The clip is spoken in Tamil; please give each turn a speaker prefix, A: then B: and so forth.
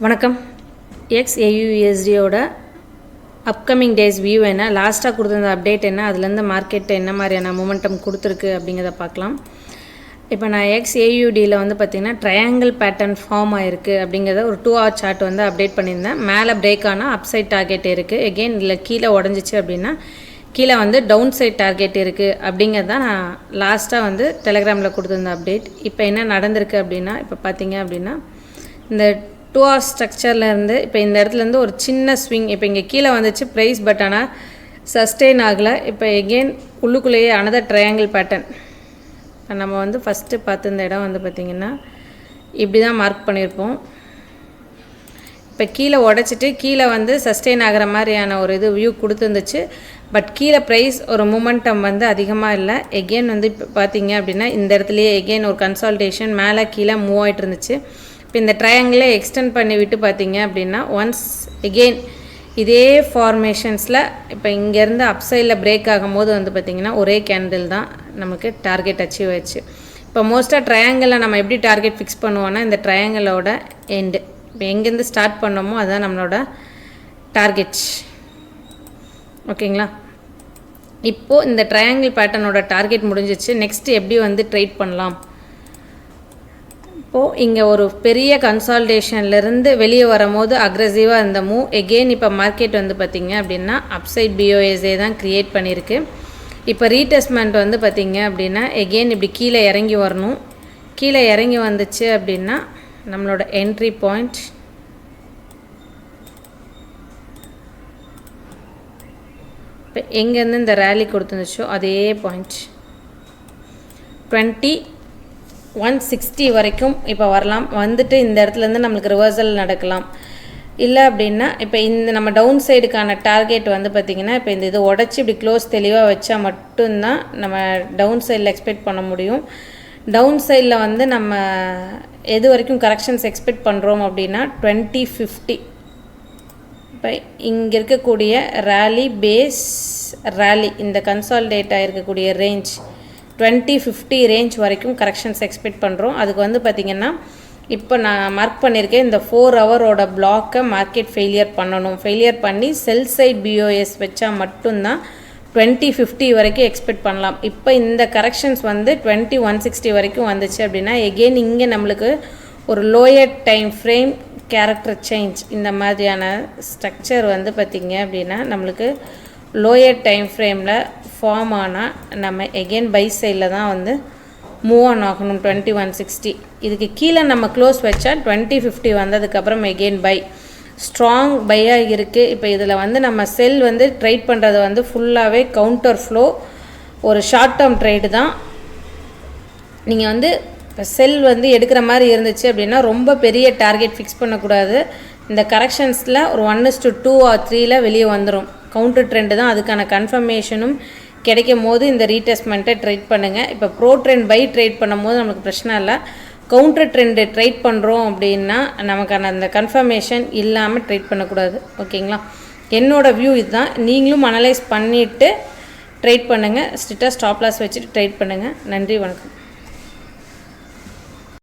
A: வணக்கம். XAUUSDயோட அப்கமிங் டேஸ் வியூ என்ன, லாஸ்ட்டாக கொடுத்துருந்த அப்டேட் என்ன, அதுலேருந்து மார்க்கெட்டு என்ன மாதிரியான மொமெண்டம் கொடுத்துருக்கு அப்படிங்கிறத பார்க்கலாம். இப்போ நான் XAUDயில் வந்து பார்த்திங்கன்னா ட்ரையாங்கிள் பேட்டர்ன் ஃபார்ம் ஆகிருக்கு அப்படிங்கிறத ஒரு 2 hour சார்ட் வந்து அப்டேட் பண்ணியிருந்தேன். மேலே பிரேக் ஆனால் அப் சைட் டார்கெட் இருக்குது. எகெயின் இல்லை கீழே உடஞ்சிச்சு அப்படின்னா கீழே வந்து டவுன் சைட் டார்கெட் இருக்குது அப்படிங்கிறது தான் நான் லாஸ்ட்டாக வந்து டெலிகிராமில் கொடுத்துருந்த அப்டேட். இப்போ என்ன நடந்திருக்கு அப்படின்னா, இப்போ பார்த்தீங்க அப்படின்னா இந்த 2 hour ஸ்ட்ரக்சர்லேருந்து இப்போ இந்த இடத்துலேருந்து ஒரு சின்ன ஸ்விங், இப்போ இங்கே கீழே வந்துச்சு ப்ரைஸ், பட் ஆனால் சஸ்டெயின் ஆகலை. இப்போ எகெயின் உள்ளுக்குள்ளேயே அனதர் ட்ரையாங்கிள் பேட்டர்ன். இப்போ நம்ம வந்து ஃபஸ்ட்டு பார்த்து இந்த இடம் வந்து பார்த்திங்கன்னா இப்படி தான் மார்க் பண்ணியிருப்போம். இப்போ கீழே உடச்சிட்டு கீழே வந்து சஸ்டெயின் ஆகிற மாதிரியான ஒரு இது வியூ கொடுத்துருந்துச்சு. பட் கீழே ப்ரைஸ் ஒரு மூமெண்டம் வந்து அதிகமாக இல்லை. எகெயின் வந்து இப்போ பார்த்தீங்க அப்படின்னா இந்த இடத்துலையே எகெயின் ஒரு கன்சால்டேஷன் மேலே கீழே மூவ் ஆகிட்டு இருந்துச்சு. இப்போ இந்த ட்ரையாங்கிளை எக்ஸ்டெண்ட் பண்ணி விட்டு பார்த்தீங்க அப்படின்னா ஒன்ஸ் எகெயின் இதே ஃபார்மேஷன்ஸில் இப்போ இங்கேருந்து அப் சைடில் பிரேக் ஆகும்போது வந்து பார்த்திங்கன்னா ஒரே கேண்டில் தான் நமக்கு டார்கெட் அச்சீவ் ஆயிடுச்சு. இப்போ மோஸ்ட்டாக ட்ரையாங்கிளில் நம்ம எப்படி டார்கெட் ஃபிக்ஸ் பண்ணுவோன்னா இந்த ட்ரையாங்கிளோட எண்டு, இப்போ எங்கேருந்து ஸ்டார்ட் பண்ணோமோ அதுதான் நம்மளோட டார்கெட். ஓகேங்களா? இப்போது இந்த ட்ரையாங்கிள் பேட்டர்னோட டார்கெட் முடிஞ்சிச்சு. நெக்ஸ்ட்டு எப்படி வந்து ட்ரேட் பண்ணலாம்? இப்போது இங்கே ஒரு பெரிய கன்சால்டேஷன்லேருந்து வெளியே வரும்போது அக்ரெசிவாக இருந்த மூவ் எகெயின் இப்போ மார்க்கெட் வந்து பார்த்திங்க அப்படின்னா அப்சைட் BOSA தான் க்ரியேட் பண்ணியிருக்கு. இப்போ ரீடெஸ்ட்மெண்ட் வந்து பார்த்திங்க அப்படின்னா எகெயின் இப்படி கீழே இறங்கி வரணும். கீழே இறங்கி வந்துச்சு அப்படின்னா நம்மளோட என்ட்ரி பாயிண்ட் இப்போ எங்கேருந்து இந்த ரேலி கொடுத்துருந்துச்சோ அதே பாயிண்ட் 2160 வரைக்கும் இப்போ வரலாம். வந்துட்டு இந்த இடத்துலேருந்து நம்மளுக்கு ரிவர்சல் நடக்கலாம். இல்லை அப்படின்னா இப்போ இந்த நம்ம டவுன் சைடுக்கான டார்கெட் வந்து பார்த்திங்கன்னா இப்போ இந்த இது உடச்சி இப்படி க்ளோஸ் தெளிவாக வச்சா மட்டும்தான் நம்ம டவுன் சைடில் எக்ஸ்பெக்ட் பண்ண முடியும். டவுன் சைடில் வந்து நம்ம எது வரைக்கும் கரெக்ஷன்ஸ் எக்ஸ்பெக்ட் பண்ணுறோம் அப்படின்னா 2050. இப்போ இங்கே இருக்கக்கூடிய ரேலி பேஸ் ரேலி இந்த கன்சால்டேட் ஆகிருக்கக்கூடிய ரேஞ்ச் 2050 ரேஞ்ச் வரைக்கும் கரெக்ஷன்ஸ் எக்ஸ்பெக்ட் பண்ணுறோம். அதுக்கு வந்து பார்த்திங்கன்னா இப்போ நான் மார்க் பண்ணியிருக்கேன் இந்த 4 ஹவரோட பிளாக்கை மார்க்கெட் ஃபெயிலியர் பண்ணணும். ஃபெயிலியர் பண்ணி செல் சைட் BOS வச்சா மட்டும்தான் 2050 வரைக்கும் எக்ஸ்பெக்ட் பண்ணலாம். இப்போ இந்த கரெக்ஷன்ஸ் வந்து 2160 வரைக்கும் வந்துச்சு அப்படின்னா எகெயின் இங்கே நம்மளுக்கு ஒரு lower time frame character change இந்த மாதிரியான ஸ்ட்ரக்சர் வந்து பார்த்திங்க அப்படின்னா நம்மளுக்கு லோயர் டைம் ஃப்ரேமில் ஃபார்ம் ஆனால் நம்ம எகெயின் பை சைடில் தான் வந்து மூவ் ஆன் ஆகணும் 2160. இதுக்கு கீழே நம்ம க்ளோஸ் வச்சா 2050 வந்ததுக்கப்புறம் எகெயின் பை ஸ்ட்ராங் பையாக இருக்குது. இப்போ இதில் வந்து நம்ம செல் வந்து ட்ரேட் பண்ணுறது வந்து ஃபுல்லாகவே கவுண்டர் ஃப்ளோ, ஒரு ஷார்ட் டேர்ம் ட்ரேடு தான். நீங்கள் வந்து இப்போ செல் வந்து எடுக்கிற மாதிரி இருந்துச்சு அப்படின்னா ரொம்ப பெரிய டார்கெட் ஃபிக்ஸ் பண்ணக்கூடாது. இந்த கரெக்ஷன்ஸில் ஒரு 1:2 or 3 வெளியே வந்துடும். கவுண்டர் ட்ரெண்டு தான், அதுக்கான கன்ஃபர்மேஷனும் கிடைக்கும் போது இந்த ரீடெஸ்ட்மெண்ட்டை ட்ரேட் பண்ணுங்கள். இப்போ ப்ரோ ட்ரெண்ட் பை ட்ரேட் பண்ணும்போது நமக்கு பிரச்சனை இல்லை. கவுண்டர் ட்ரெண்டு ட்ரேட் பண்ணுறோம் அப்படின்னா நமக்கான அந்த கன்ஃபர்மேஷன் இல்லாமல் ட்ரேட் பண்ணக்கூடாது. ஓகேங்களா? என்னோடய வியூ இதுதான். நீங்களும் அனலைஸ் பண்ணிவிட்டு ட்ரேட் பண்ணுங்கள். ஸ்ட்ரிக்டாக ஸ்டாப் லாஸ் வச்சுட்டு ட்ரேட் பண்ணுங்கள். நன்றி, வணக்கம்.